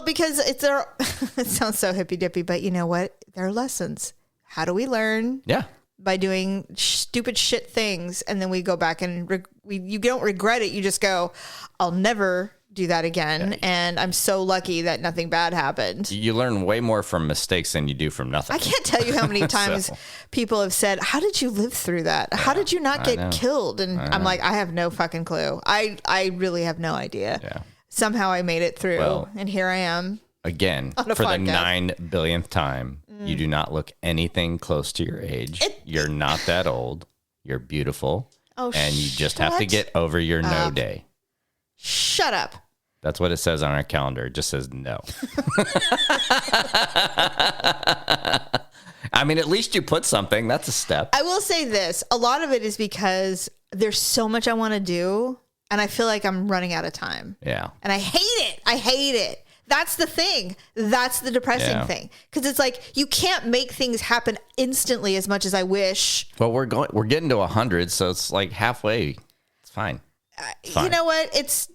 Because it sounds so hippy dippy, but you know what? There are lessons. How do we learn? Yeah. By doing stupid shit things. And then we go back and you don't regret it. You just go, I'll never do that again. Yeah. And I'm so lucky that nothing bad happened. You learn way more from mistakes than you do from nothing. I can't tell you how many times people have said, how did you live through that? Yeah, how did you not get killed? And I'm like, I have no fucking clue. I really have no idea. Yeah. Somehow I made it through and here I am. Again, for the 9 billionth time, you do not look anything close to your age. You're not that old. You're beautiful. Oh, and you just have to get over your no day. Shut up. That's what it says on our calendar. It just says no. I mean, at least you put something. That's a step. I will say this. A lot of it is because there's so much I want to do. and I feel like I'm running out of time. Yeah. And I hate it. That's the thing. That's the depressing thing. Because it's like, you can't make things happen instantly as much as I wish. Well, we're getting to 100, so it's like halfway. It's fine. You know what?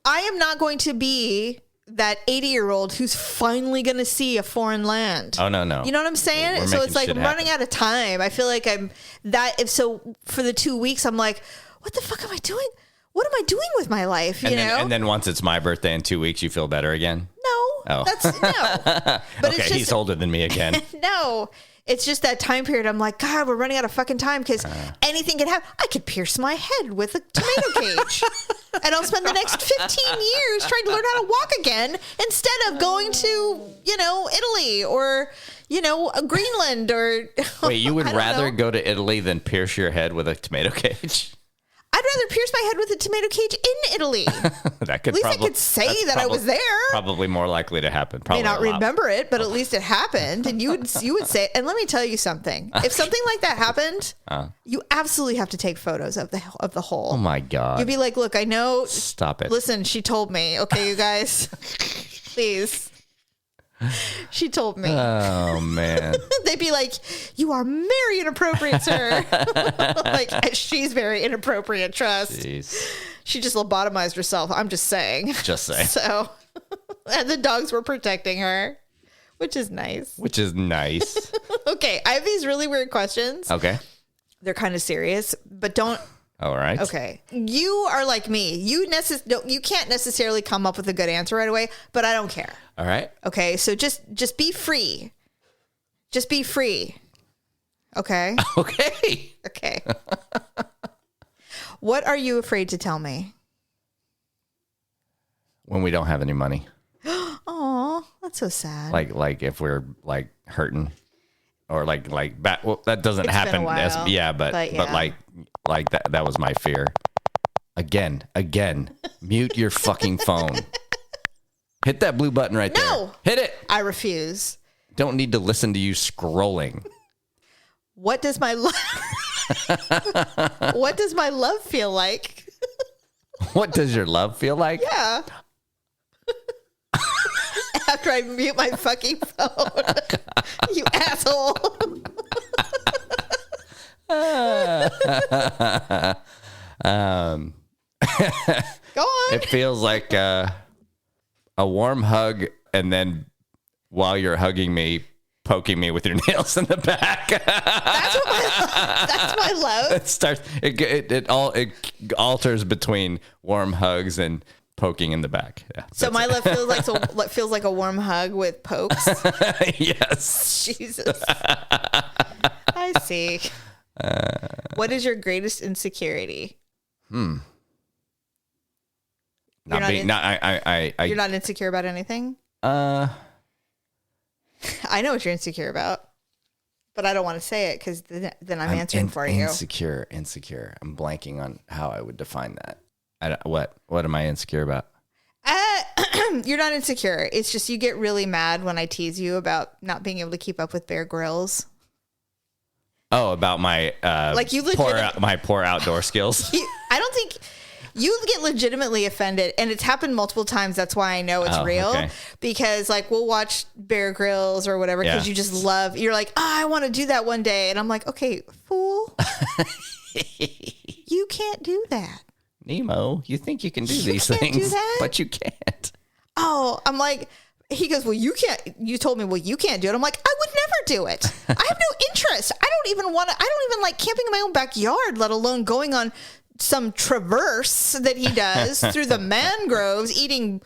I am not going to be that 80-year-old who's finally going to see a foreign land. Oh, no. You know what I'm saying? So it's like running out of time. I feel like for the 2 weeks, I'm like, what the fuck am I doing? What am I doing with my life? And then once it's my birthday in 2 weeks, you feel better again? No. Oh. No. But okay, he's older than me again. No. It's just that time period. I'm like, God, we're running out of fucking time because anything can happen. I could pierce my head with a tomato cage. And I'll spend the next 15 years trying to learn how to walk again instead of going to, Italy or, Greenland or... Wait, you would rather go to Italy than pierce your head with a tomato cage? I'd rather pierce my head with a tomato cage in Italy. That could at least I could say that I was there. Probably more likely to happen. Probably may not remember it, but at least it happened. And you would say, and let me tell you something. If something like that happened, you absolutely have to take photos of the hole. Oh my God. You'd be like, look, I know. Stop it. Listen, she told me. Okay, you guys, please. She told me. Oh man. They'd be like, you are very inappropriate, sir. Like, she's very inappropriate, trust. Jeez. She just lobotomized herself. I'm just saying. So, and the dogs were protecting her, which is nice. Okay, I have these really weird questions. Okay. They're kind of serious, but don't. All right. Okay. You are like me. You can't necessarily come up with a good answer right away, but I don't care. All right. Okay. So just be free. Just be free. Okay. Okay. Okay. What are you afraid to tell me? When we don't have any money. Oh, that's so sad. Like if we're like hurting or that doesn't happen. Been a while, but like that was my fear. Again, mute your fucking phone. Hit that blue button right there. No. Hit it. I refuse. Don't need to listen to you scrolling. What does my love feel like? What does your love feel like? Yeah. After I mute my fucking phone. You asshole. Go on. It feels like a warm hug, and then while you're hugging me, poking me with your nails in the back. That's my love. It starts. It alters between warm hugs and poking in the back. Yeah, so my love feels like a warm hug with pokes. Yes. Jesus. I see. What is your greatest insecurity? You're not insecure about anything? I know what you're insecure about, but I don't want to say it because then I'm answering for you. Insecure. I'm blanking on how I would define that. What am I insecure about? You're not insecure. It's just you get really mad when I tease you about not being able to keep up with Bear Grylls. Oh, about my my poor outdoor skills. I don't think you get legitimately offended, and it's happened multiple times. That's why I know it's real. Okay. Because we'll watch Bear Grylls or whatever because you just love. You're like, I want to do that one day, and I'm like, okay, fool, you can't do that. Nemo, you think you can do these things, but you can't. Oh, I'm like. He goes, well, you can't. You told me, well, you can't do it. I'm like, I would never do it. I have no interest. I don't even like camping in my own backyard, let alone going on some traverse that he does through the mangroves, eating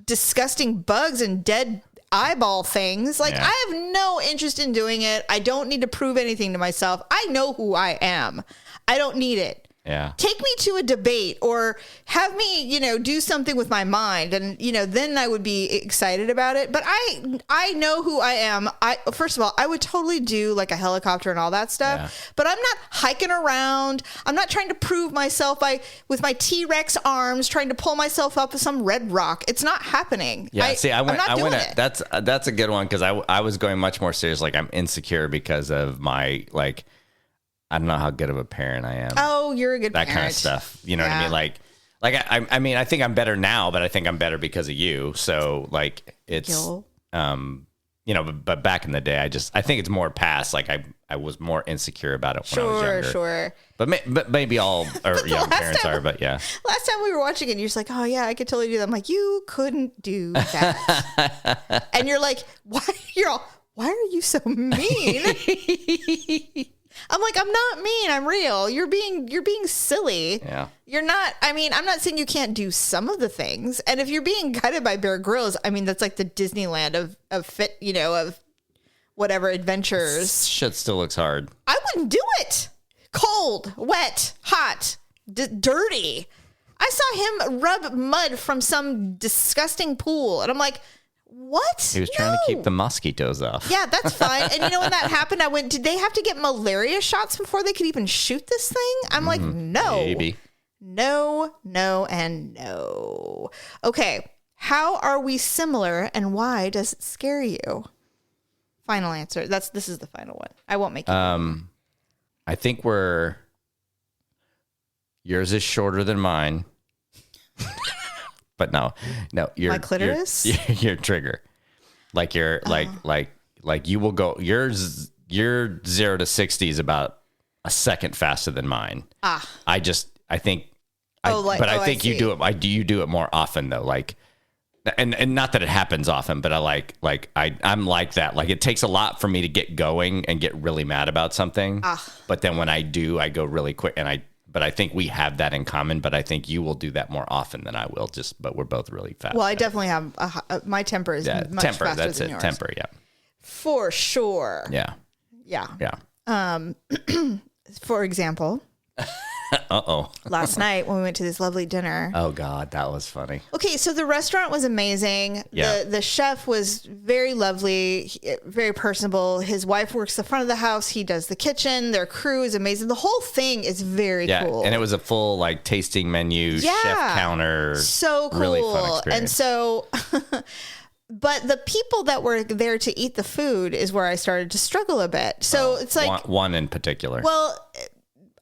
disgusting bugs and dead eyeball things. I have no interest in doing it. I don't need to prove anything to myself. I know who I am. I don't need it. Yeah. Take me to a debate or have me, do something with my mind. And, then I would be excited about it. But I know who I am. First of all, I would totally do like a helicopter and all that stuff. Yeah. But I'm not hiking around. I'm not trying to prove myself with my T-Rex arms, trying to pull myself up with some red rock. It's not happening. Yeah. That's a good one. Cause I was going much more serious. Like I'm insecure because of my, I don't know how good of a parent I am. Oh, you're a good parent. That kind of stuff. You know what I mean? Like, I mean, I think I'm better now, but I think I'm better because of you. So like it's, you know, but back in the day, I think it's more past. Like I was more insecure about it when I was younger. Sure. But maybe all young parents are, but yeah. Last time we were watching it, you're just like, oh yeah, I could totally do that. I'm like, you couldn't do that. And you're like, why are you so mean? I'm like, I'm not mean. I'm real. You're being silly. Yeah. You're not. I mean, I'm not saying you can't do some of the things. And if you're being guided by Bear Grylls, I mean, that's like the Disneyland of fit, you know, of whatever adventures. Shit still looks hard. I wouldn't do it. Cold, wet, hot, dirty. I saw him rub mud from some disgusting pool, and I'm like, what? He was trying to keep the mosquitoes off. Yeah, that's fine. And you know, when that happened, I went, did they have to get malaria shots before they could even shoot this thing? I'm like, no. Maybe. No, and no. Okay, how are we similar, and why does it scare you? Final answer. This is the final one. I won't make it. I think yours is shorter than mine. But no, my clitoris? Your trigger. Like like you will go, your 0 to 60 is about a second faster than mine. I think you do it. You do it more often though. Like, and not that it happens often, but I'm like that. Like, it takes a lot for me to get going and get really mad about something. But then when I do, I go really quick, but I think we have that in common, but I think you will do that more often than I will, but we're both really fast. Well, I definitely have, my temper is much faster than yours. Temper, yeah. For sure. Yeah. For example. Last night when we went to this lovely dinner. Oh God, that was funny. Okay, so the restaurant was amazing. Yeah. The chef was very lovely, very personable. His wife works the front of the house. He does the kitchen. Their crew is amazing. The whole thing is very cool. And it was a full like tasting menu, chef counter. So cool. Really fun experience. And so but the people that were there to eat the food is where I started to struggle a bit. So it's like one in particular. Well,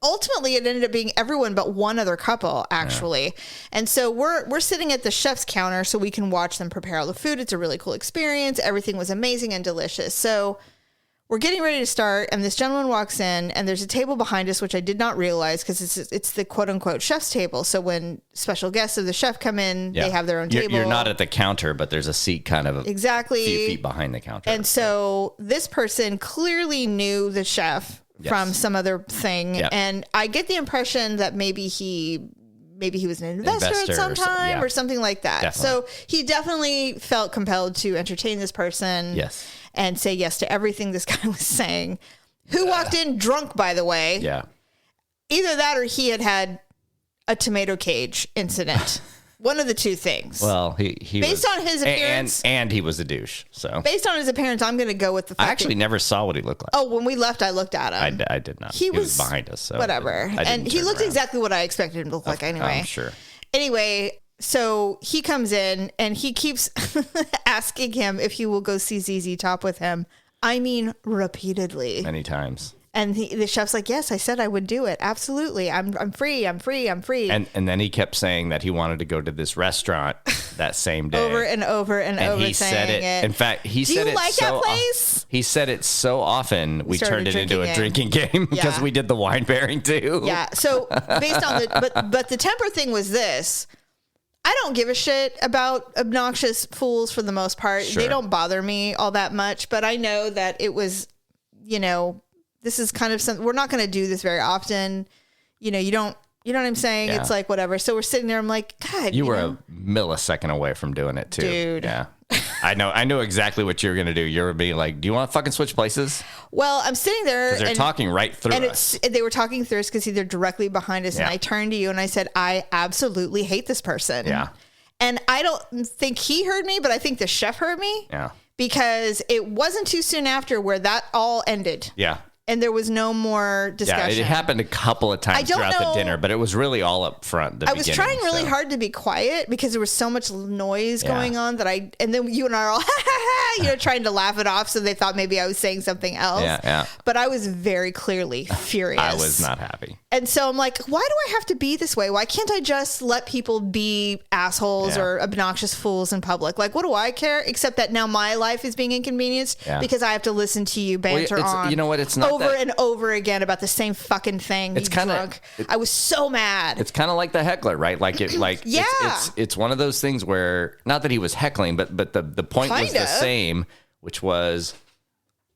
ultimately, it ended up being everyone but one other couple, actually. Yeah. And so we're sitting at the chef's counter so we can watch them prepare all the food. It's a really cool experience. Everything was amazing and delicious. So we're getting ready to start, and this gentleman walks in, and there's a table behind us, which I did not realize because it's the quote-unquote chef's table. So when special guests of the chef come in, they have their own table. You're not at the counter, but there's a seat kind of a few feet behind the counter. And so this person clearly knew the chef from some other thing. Yep. And I get the impression that maybe he was an investor at some time or something like that. Definitely. So he definitely felt compelled to entertain this person and say yes to everything this guy was saying, who walked in drunk, by the way. Yeah. Either that or he had a tomato cage incident. One of the two things. Well, he based on his appearance, and he was a douche. So based on his appearance, I'm going to go with the fact I actually never saw what he looked like. Oh, when we left, I looked at him. I did not. He was behind us. So whatever, and he looked exactly what I expected him to look like. Anyway, I'm sure. Anyway, so he comes in and he keeps asking him if he will go see ZZ Top with him. I mean, repeatedly, many times. And the chef's like, yes, I said I would do it. Absolutely. I'm free. I'm free. And then he kept saying that he wanted to go to this restaurant that same day. Over and over and over. He said it. In fact, he said it so. Do you like that place? He said it so often, we turned it into a drinking game because we did the wine pairing too. Yeah. So based on but the temper thing was this. I don't give a shit about obnoxious fools for the most part. Sure. They don't bother me all that much, but I know that it was, this is kind of something, we're not going to do this very often. You know what I'm saying? Yeah. It's like, whatever. So we're sitting there. I'm like, God, you were a millisecond away from doing it too. Dude. Yeah. I knew exactly what you were going to do. You were being like, do you want to fucking switch places? Well, I'm sitting there. Because they're talking right through us. They were talking through us because they're directly behind us. Yeah. And I turned to you and I said, I absolutely hate this person. Yeah. And I don't think he heard me, but I think the chef heard me. Yeah. Because it wasn't too soon after where that all ended. Yeah. And there was no more discussion. Yeah, it happened a couple of times throughout the dinner, but it was really all up front. I was trying really hard to be quiet because there was so much noise going on and then you and I are all, trying to laugh it off. So they thought maybe I was saying something else. Yeah. But I was very clearly furious. I was not happy. And so I'm like, why do I have to be this way? Why can't I just let people be assholes or obnoxious fools in public? Like, what do I care? Except that now my life is being inconvenienced because I have to listen to you banter on. You know what? It's not over and over again about the same fucking thing. It's kind of. I was so mad. It's kind of like the heckler, right? Like it. Like it's one of those things where not that he was heckling, but the point was the same, which was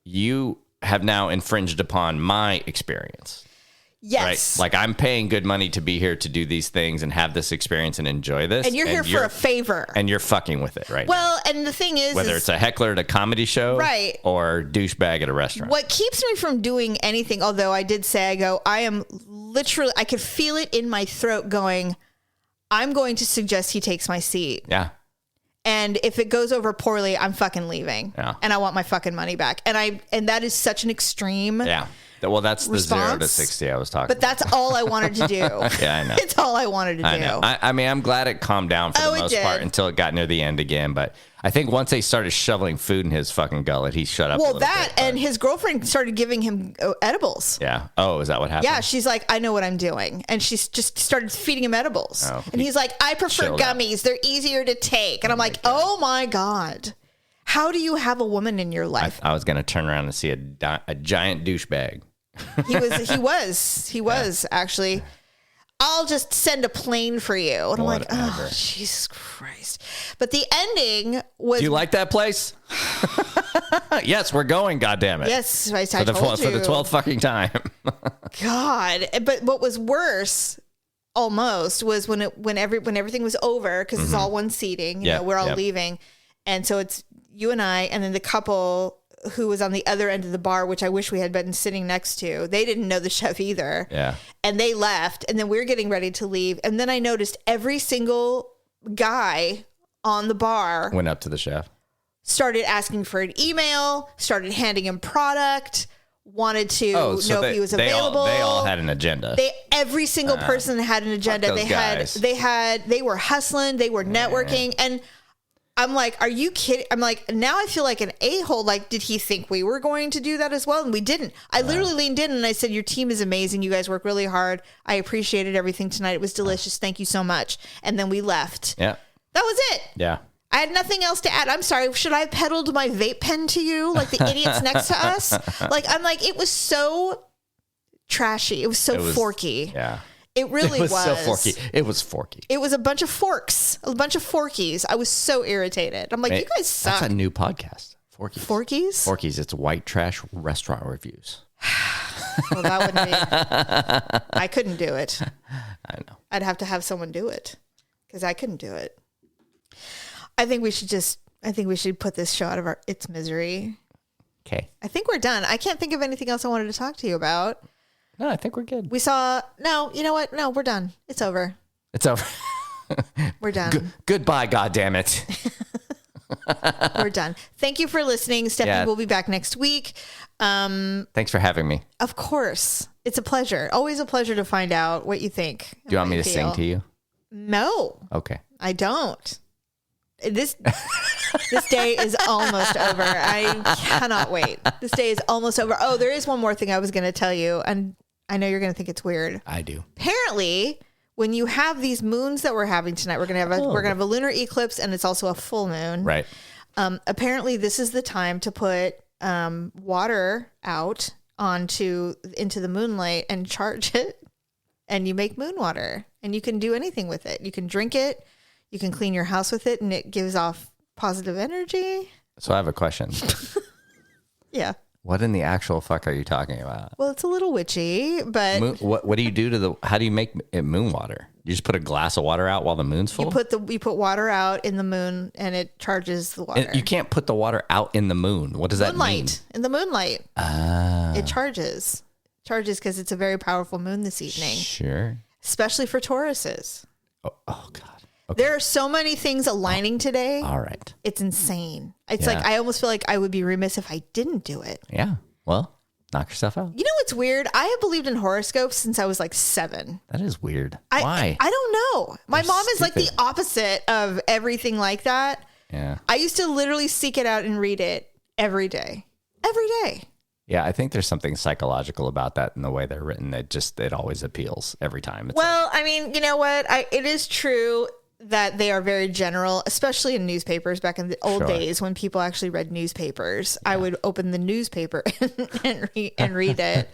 you have now infringed upon my experience. Yes. Right? Like I'm paying good money to be here to do these things and have this experience and enjoy this. And you're here for a favor. And you're fucking with it, right? Well, and the thing is... Whether it's a heckler at a comedy show right. or douchebag at a restaurant. What keeps me from doing anything, although I did say, I am literally... I could feel it in my throat going, I'm going to suggest he takes my seat. Yeah. And if it goes over poorly, I'm fucking leaving. Yeah. And I want my fucking money back. And that is such an extreme... Yeah. Well, that's the response. 0 to 60 I was talking about. But that's all I wanted to do. Yeah, I know. It's all I wanted to do. I know. I mean, I'm glad it calmed down for the most part until it got near the end again. But I think once they started shoveling food in his fucking gullet, he shut up. Well, and his girlfriend started giving him edibles. Yeah. Oh, is that what happened? Yeah. She's like, I know what I'm doing. And she's just started feeding him edibles. Oh, and he's like, I prefer gummies. They're easier to take. And I'm like, oh my God. How do you have a woman in your life? I was going to turn around and see a giant douchebag. He was actually. I'll just send a plane for you. And I'm like, oh, Jesus Christ. But the ending was... Do you like that place? Yes, we're going, goddammit. Yes, I told you. For the 12th fucking time. God. But what was worse, almost, was when everything was over, because it's all one seating, we're all leaving. And so it's you and I, and then the couple... who was on the other end of the bar, which I wish we had been sitting next to. They didn't know the chef either. Yeah. And they left, and then we were getting ready to leave. And then I noticed every single guy on the bar went up to the chef, started asking for an email, started handing him product, wanted to know if he was available. They all had an agenda. Every single person had an agenda. They were hustling, they were networking, and I'm like, are you kidding? I'm like, now I feel like an a-hole. Like, did he think we were going to do that as well? And we didn't. I literally leaned in and I said, your team is amazing. You guys work really hard. I appreciated everything tonight. It was delicious. Thank you so much. And then we left. Yeah. That was it. Yeah. I had nothing else to add. I'm sorry. Should I have peddled my vape pen to you like the idiots next to us? I'm like, it was so trashy. It was forky. Yeah. It really was. So forky. It was forky. It was a bunch of forkies. I was so irritated. I'm like, you guys suck. That's a new podcast. Forkies. Forkies? It's white trash restaurant reviews. Well, that wouldn't be. I couldn't do it. I know. I'd have to have someone do it because I couldn't do it. I think we should put this show out of its misery. Okay. I think we're done. I can't think of anything else I wanted to talk to you about. No, I think we're good. No, you know what? No, we're done. It's over. We're done. Goodbye, goddammit. We're done. Thank you for listening. Stephanie will be back next week. Thanks for having me. Of course. It's a pleasure. Always a pleasure to find out what you think. Do you want me to sing to you? No. Okay. I don't. This day is almost over. I cannot wait. This day is almost over. Oh, there is one more thing I was going to tell you, and I know you're going to think it's weird. I do. Apparently, when you have these moons that we're having tonight, we're going to have a lunar eclipse, and it's also a full moon. Right. Apparently, this is the time to put water out into the moonlight and charge it, and you make moon water, and you can do anything with it. You can drink it. You can clean your house with it, and it gives off positive energy. So I have a question. Yeah. What in the actual fuck are you talking about? Well, it's a little witchy, but what do you do to how do you make it moon water? You just put a glass of water out while the moon's full? You put water out in the moon and it charges the water. And you can't put the water out in the moon. What does that mean? In the moonlight. It charges. Charges because it's a very powerful moon this evening. Sure. Especially for Tauruses. Oh God. Okay. There are so many things aligning today. All right. It's insane. It's like I almost feel like I would be remiss if I didn't do it. Yeah. Well, Knock yourself out. You know what's weird? I have believed in horoscopes since I was like 7. That is weird. Why? I don't know. My mom is like the opposite of everything like that. Yeah. I used to literally seek it out and read it every day. Every day. Yeah, I think there's something psychological about that in the way they're written. It always appeals every time. It's I mean, you know what? It is true that they are very general, especially in newspapers back in the old days when people actually read newspapers. Yeah. I would open the newspaper and read it.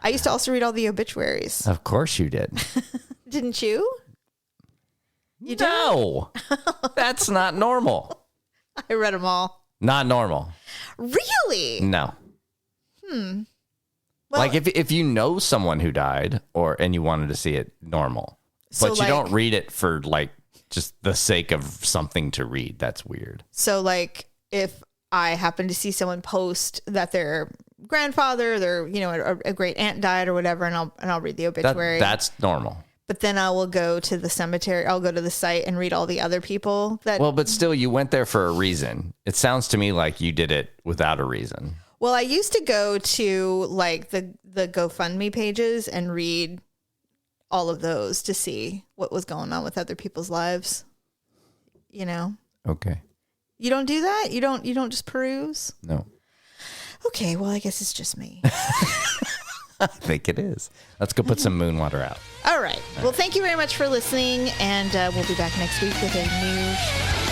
I used to also read all the obituaries. Of course you did. Didn't you? You did? No. That's not normal. I read them all. Not normal. Really? No. Well, like if you know someone who died and you wanted to see it, normal. But you don't read it for like just the sake of something to read. That's weird. So like if I happen to see someone post that their grandfather, a great aunt died or whatever, and I'll read the obituary. That's normal. But then I will go to the cemetery. I'll go to the site and read all the other people that. Well, but still, you went there for a reason. It sounds to me like you did it without a reason. Well, I used to go to like the GoFundMe pages and read all of those to see what was going on with other people's lives. You know. Okay. You don't do that? You don't just peruse? No. Okay, well, I guess it's just me. I think it is. Let's go put some moon water out. All right. Well, thank you very much for listening, and we'll be back next week with a new